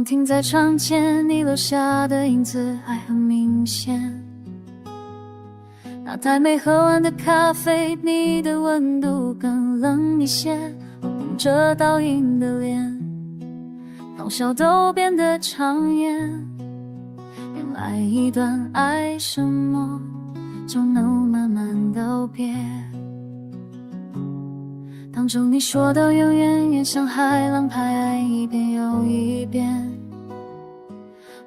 光停在窗前，你留下的影子还很明显。那台没喝完的咖啡，你的温度更冷一些。我捧着倒影的脸，咆哮都变得长夜。原来一段爱什么就能慢慢道别。当初你说的永远，也像海浪拍岸一遍又一遍。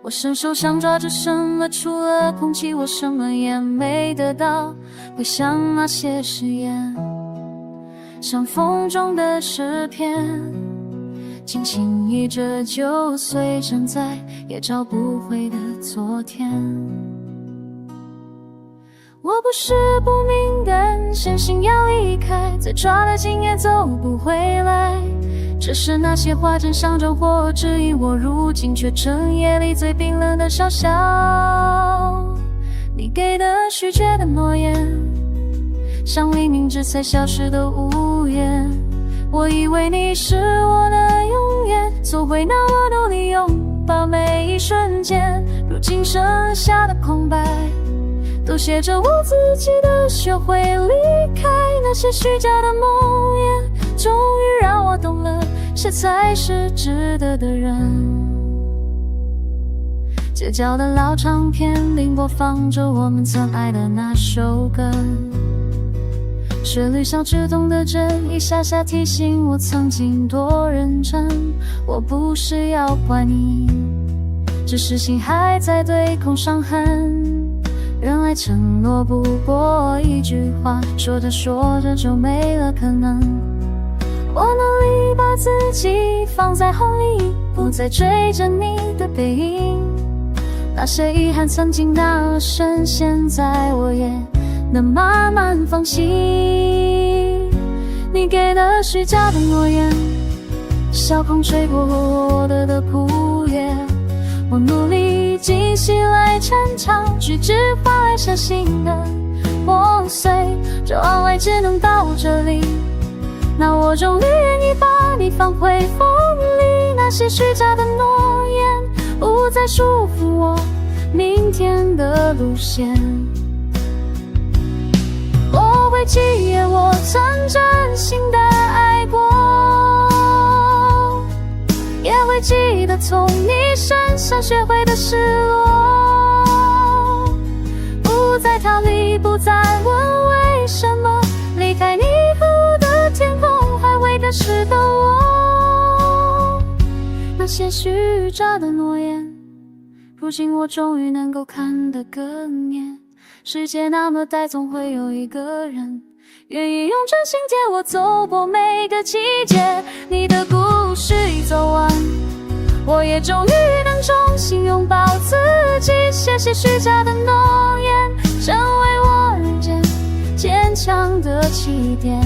我伸手想抓住什么，除了空气我什么也没得到。回想那些誓言，像风中的诗篇，轻轻一折就碎成在也找不回的昨天。我不是不敏感，深信要离开，再抓得紧也走不回来。只是那些话真像种火，指引我如今却成夜里最冰冷的烧香。你给的虚假的诺言，像黎明之才消失的午夜。我以为你是我的永远，做回那么努力拥抱每一瞬间。如今剩下的空白，都写着我自己的学会离开那些虚假的梦魇，终于让我懂了，谁才是值得的人。街角的老唱片里播放着我们曾爱的那首歌，旋律像止痛的针，一下下提醒我曾经多认真。我不是要怪你，只是心还在对空伤痕。原来承诺不过一句话，说着说着就没了可能。我努力把自己放在后里，不再追着你的背影。那些遗憾曾经那深，现在我也能慢慢放弃。你给的虚假的诺言，小风吹过我的枯叶。我努力静息来逞强，句句话来小心的破碎，这安慰只能到这里。那我终于愿意把你放回风里，那些虚假的诺言不再束缚我明天的路线。我会记忆我曾真心的爱过，也会记得从你身上学会的失落，不再逃离，不再问为什么，离开你和我的天空，还未得势的我。那些虚假的诺言，如今我终于能够看得更远。世界那么大，总会有一个人愿意用真心接我走过每个季节。你的故事已走完，我也终于能重新拥抱自己。谢谢虚假的诺言，成为我人间坚强的起点。